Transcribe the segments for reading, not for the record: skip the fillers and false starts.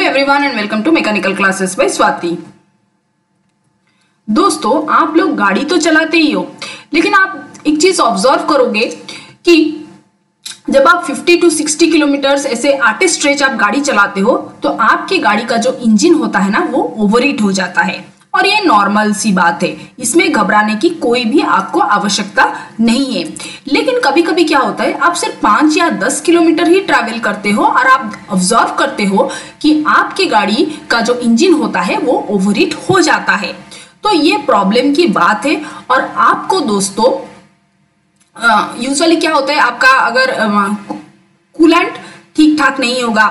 everyone and welcome to Mechanical Classes by Swati। दोस्तों, आप लोग गाड़ी तो चलाते ही हो, लेकिन आप एक चीज ऑब्जर्व करोगे कि जब आप 50 to 60 किलोमीटर ऐसे आटे स्ट्रेच आप गाड़ी चलाते हो तो आपके गाड़ी का जो इंजन होता है ना वो ओवरहीट हो जाता है। और ये नॉर्मल सी बात है, इसमें घबराने की कोई भी आपको आवश्यकता नहीं है। लेकिन कभी कभी क्या होता है, आप सिर्फ 5 या 10 किलोमीटर ही ट्रैवल करते हो और आप ऑब्जर्व करते हो कि आपकी गाड़ी का जो इंजन होता है वो ओवरहीट हो जाता है। तो ये प्रॉब्लम की बात है। और आपको दोस्तों यूजुअली क्या होता है, आपका अगर कूलेंट ठीक ठाक नहीं होगा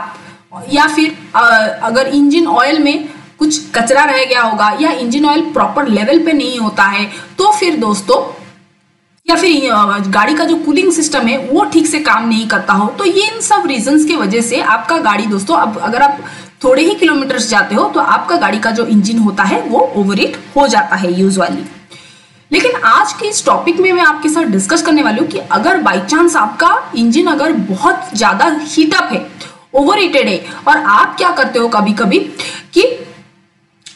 या फिर अगर इंजन ऑयल में कुछ कचरा रह गया होगा या इंजन ऑयल प्रॉपर लेवल पे नहीं होता है, तो फिर दोस्तों या फिर गाड़ी का जो कूलिंग सिस्टम है वो ठीक से काम नहीं करता हो, तो ये इन सब रीजंस की वजह से आपका गाड़ी दोस्तों, अब अगर आप थोड़े ही किलोमीटर्स जाते हो तो आपका गाड़ी का जो इंजन होता है वो ओवरहीट हो जाता है यूजुअली। लेकिन आज के इस टॉपिक में मैं आपके साथ डिस्कस करने वाली हूँ कि अगर बाई चांस आपका इंजन अगर बहुत ज्यादा हीटअप है, ओवरहीटेड है, और आप क्या करते हो कभी कभी कि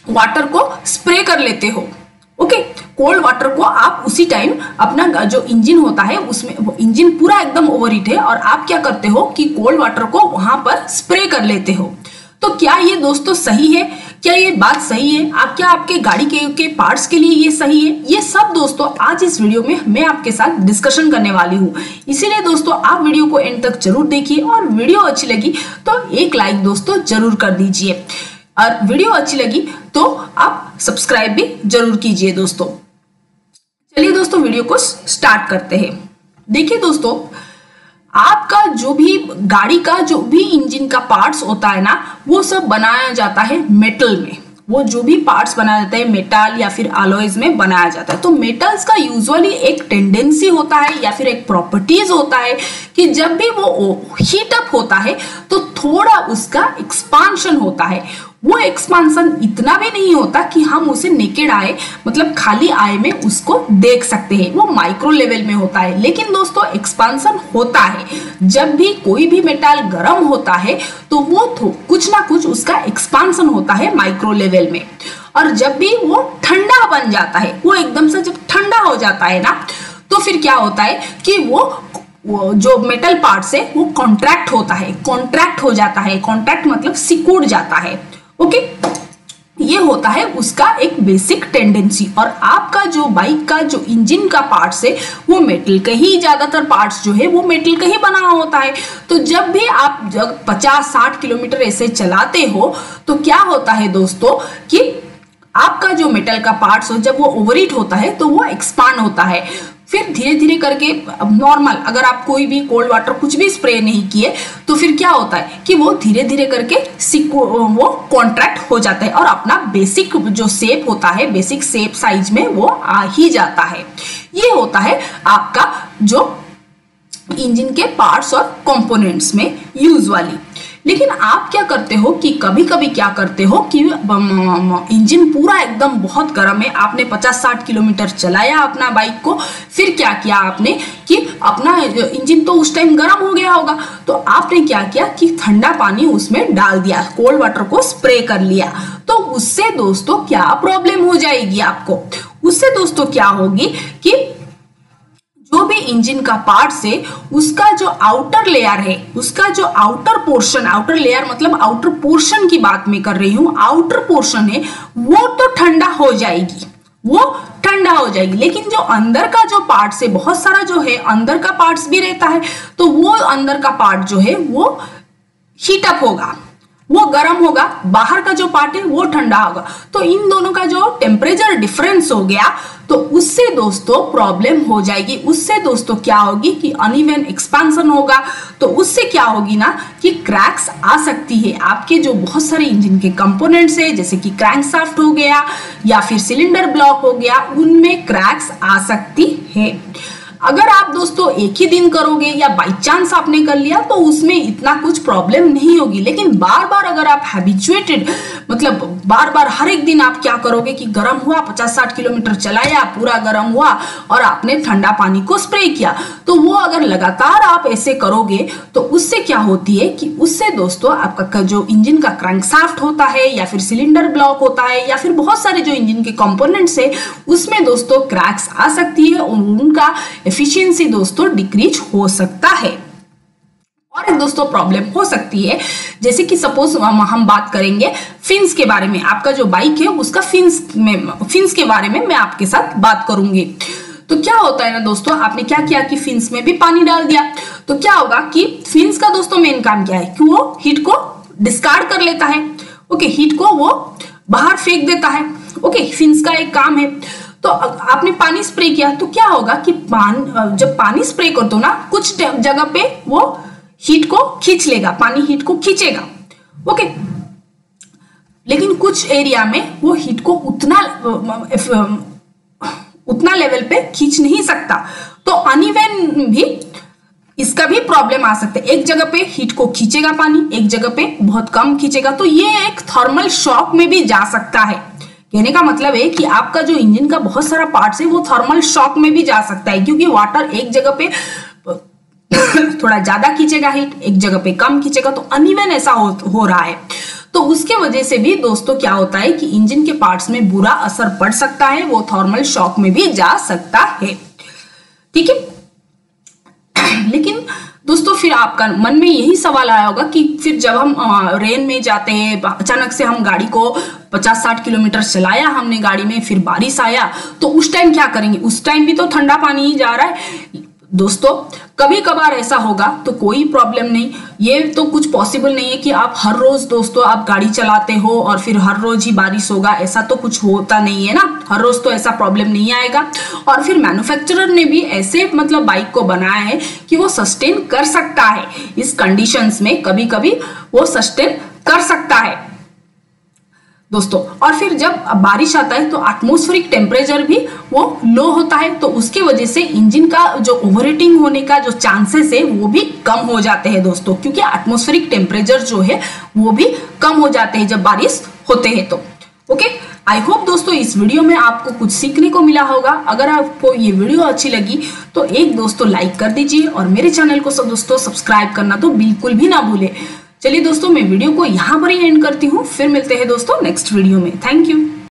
वाटर को स्प्रे कर लेते हो। ओके, कोल्ड वाटर को आप उसी टाइम अपना जो इंजन होता है उसमें, इंजन पूरा एकदम ओवरहीट है और आप क्या करते हो कि कोल्ड वाटर को वहां पर स्प्रे कर लेते हो। तो क्या ये दोस्तों सही है? क्या ये बात सही है? क्या आपके गाड़ी के पार्ट्स के लिए ये सही है? ये सब दोस्तों आज इस वीडियो में मैं आपके साथ डिस्कशन करने वाली हूँ। इसीलिए दोस्तों आप वीडियो को एंड तक जरूर देखिए और वीडियो अच्छी लगी तो एक लाइक दोस्तों जरूर कर दीजिए, और वीडियो अच्छी लगी तो आप सब्सक्राइब भी जरूर कीजिए दोस्तों। चलिए दोस्तों वीडियो को स्टार्ट करते हैं। देखिए दोस्तों, आपका जो भी गाड़ी का जो भी इंजन का पार्ट्स होता है ना वो सब बनाया जाता है मेटल में। वो जो भी पार्ट्स बनाया जाता है मेटल या फिर अलॉयज में बनाया जाता है। तो मेटल्स का यूजुअली एक टेंडेंसी होता है या फिर एक प्रॉपर्टीज होता है कि जब भी वो हीटअप होता है तो थोड़ा उसका एक्सपांशन होता है। वो एक्सपांशन इतना भी नहीं होता कि हम उसे नेकेड आए, मतलब खाली आए में उसको देख सकते हैं, वो माइक्रो लेवल में होता है। लेकिन दोस्तों एक्सपांशन होता है। जब भी कोई भी मेटल गर्म होता है तो वो कुछ ना कुछ उसका एक्सपांशन होता है माइक्रो लेवल में। और जब भी वो ठंडा बन जाता है, वो एकदम से जब ठंडा हो जाता है ना, तो फिर क्या होता है कि वो जो मेटल पार्ट्स है वो कॉन्ट्रैक्ट होता है, कॉन्ट्रैक्ट हो जाता है। कॉन्ट्रैक्ट मतलब सिकुड़ जाता है। ओके, ये होता है उसका एक बेसिक टेंडेंसी। और आपका जो बाइक का जो इंजन का पार्ट्स है वो मेटल का ही, ज्यादातर पार्ट्स जो है वो मेटल का ही बना होता है। तो जब भी आप 50-60 किलोमीटर ऐसे चलाते हो तो क्या होता है दोस्तों कि आपका जो मेटल का पार्ट्स हो जब वो ओवरहीट होता है तो वो एक्सपांड होता है। फिर धीरे धीरे करके नॉर्मल अगर आप कोई भी कोल्ड वाटर कुछ भी स्प्रे नहीं किए तो फिर क्या होता है कि वो धीरे धीरे करके वो कॉन्ट्रैक्ट हो जाता है और अपना बेसिक जो शेप होता है, बेसिक शेप साइज में वो आ ही जाता है। ये होता है आपका जो इंजन के पार्ट्स और कंपोनेंट्स में यूजुअली। लेकिन आप क्या करते हो कि कभी कभी क्या करते हो कि इंजन पूरा एकदम बहुत गर्म है, आपने 50-60 किलोमीटर चलाया अपना बाइक को, फिर क्या किया आपने कि अपना इंजन तो उस टाइम गर्म हो गया होगा, तो आपने क्या किया कि ठंडा पानी उसमें डाल दिया, कोल्ड वाटर को स्प्रे कर लिया। तो उससे दोस्तों क्या प्रॉब्लम हो जाएगी आपको? उससे दोस्तों क्या होगी कि जो भी इंजन का पार्ट्स है उसका जो आउटर लेयर है, उसका जो आउटर पोर्शन, आउटर लेयर मतलब आउटर पोर्शन की बात मैं कर रही हूँ, आउटर पोर्शन है वो तो ठंडा हो जाएगी, वो ठंडा हो जाएगी। लेकिन जो अंदर का जो पार्ट्स है, बहुत सारा जो है अंदर का पार्ट्स भी रहता है, तो वो अंदर का पार्ट जो है वो हीटअप होगा, वो गर्म होगा, बाहर का जो पार्ट है वो ठंडा होगा। तो इन दोनों का जो टेम्परेचर डिफरेंस हो गया तो उससे दोस्तों प्रॉब्लम हो जाएगी। उससे दोस्तों क्या होगी कि अनइवन एक्सपांशन होगा। तो उससे क्या होगी ना कि क्रैक्स आ सकती है। आपके जो बहुत सारे इंजन के कंपोनेंट्स है जैसे कि क्रैंकशाफ्ट हो गया या फिर सिलेंडर ब्लॉक हो गया, उनमें क्रैक्स आ सकती है। अगर आप दोस्तों एक ही दिन करोगे या बाई चांस आपने कर लिया तो उसमें इतना कुछ प्रॉब्लम नहीं होगी। लेकिन बार बार अगर आप हैबिचुएटेड मतलब बार बार हर एक दिन आप क्या करोगे कि गर्म हुआ, 50-60 किलोमीटर चलाया, पूरा गर्म हुआ और आपने ठंडा पानी को स्प्रे किया, तो वो अगर लगातार आप ऐसे करोगे तो उससे क्या होती है कि उससे दोस्तों आपका जो इंजन का क्रैंकशाफ्ट होता है या फिर सिलेंडर ब्लॉक होता है या फिर बहुत सारे जो इंजन के कंपोनेंट्स है उसमें दोस्तों क्रैक्स आ सकती है और उनका एफिशिएंसी दोस्तों डिक्रीज हो सकता है। और एक दोस्तों प्रॉब्लम हो सकती है, जैसे कि सपोज हम बात करेंगे फिन्स के बारे में, आपका जो बाइक है उसका फिन्स के बारे में मैं आपके साथ बात करूंगी। तो क्या होता है ना दोस्तों, आपने क्या किया कि फिन्स में भी पानी डाल दिया, तो क्या होगा कि फिन्स का दोस्तों मेन काम क्या है कि वो हीट को डिस्कार्ड कर लेता है। ओके, हीट को वो बाहर फेंक देता है। ओके, फिन्स का एक काम है। तो आपने पानी स्प्रे किया तो क्या होगा कि जब पानी स्प्रे कर दो ना, कुछ जगह पे वो हीट को खींच लेगा, पानी हीट को खींचेगा। ओके, लेकिन कुछ एरिया में वो हीट को उतना लेवल पे खींच नहीं सकता, तो अनइवन भी इसका भी प्रॉब्लम आ सकता है। एक जगह पे हीट को खींचेगा पानी, एक जगह पे बहुत कम खींचेगा, तो ये एक थर्मल शॉक में भी जा सकता है। कहने का मतलब है कि आपका जो इंजन का बहुत सारा पार्ट्स है वो थर्मल शॉक में भी जा सकता है, क्योंकि वाटर एक जगह पे थोड़ा ज्यादा खींचेगा हीट, एक जगह पे कम खींचेगा, तो अनइवन ऐसा हो रहा है। तो उसके वजह से भी दोस्तों क्या होता है कि इंजन के पार्ट्स में बुरा असर पड़ सकता है, वो थर्मल शॉक में भी जा सकता है। ठीक है, लेकिन दोस्तों फिर आपका मन में यही सवाल आया होगा कि फिर जब हम रेन में जाते हैं, अचानक से हम गाड़ी को 50-60 किलोमीटर चलाया हमने गाड़ी में, फिर बारिश आया, तो उस टाइम क्या करेंगे? उस टाइम भी तो ठंडा पानी ही जा रहा है। दोस्तों कभी कभार ऐसा होगा तो कोई प्रॉब्लम नहीं, ये तो कुछ पॉसिबल नहीं है कि आप हर रोज दोस्तों आप गाड़ी चलाते हो और फिर हर रोज ही बारिश होगा, ऐसा तो कुछ होता नहीं है ना, हर रोज तो ऐसा प्रॉब्लम नहीं आएगा। और फिर मैन्युफैक्चरर ने भी ऐसे मतलब बाइक को बनाया है कि वो सस्टेन कर सकता है इस कंडीशंस में, कभी कभी वो सस्टेन कर सकता है दोस्तों। और फिर जब बारिश आता है तो एटमॉस्फेरिक टेम्परेचर भी वो लो होता है, तो उसके वजह से इंजन का जो ओवरहीटिंग होने का जो चांसेस है वो भी कम हो जाते हैं दोस्तों, क्योंकि एटमॉस्फेरिक टेम्परेचर जो है वो भी कम हो जाते हैं जब बारिश होते हैं तो। ओके, आई होप दोस्तों इस वीडियो में आपको कुछ सीखने को मिला होगा। अगर आपको ये वीडियो अच्छी लगी तो एक दोस्तों लाइक कर दीजिए और मेरे चैनल को दोस्तों सब्सक्राइब करना तो बिल्कुल भी ना भूले। चलिए दोस्तों, मैं वीडियो को यहाँ पर ही एंड करती हूँ, फिर मिलते हैं दोस्तों नेक्स्ट वीडियो में। Thank you.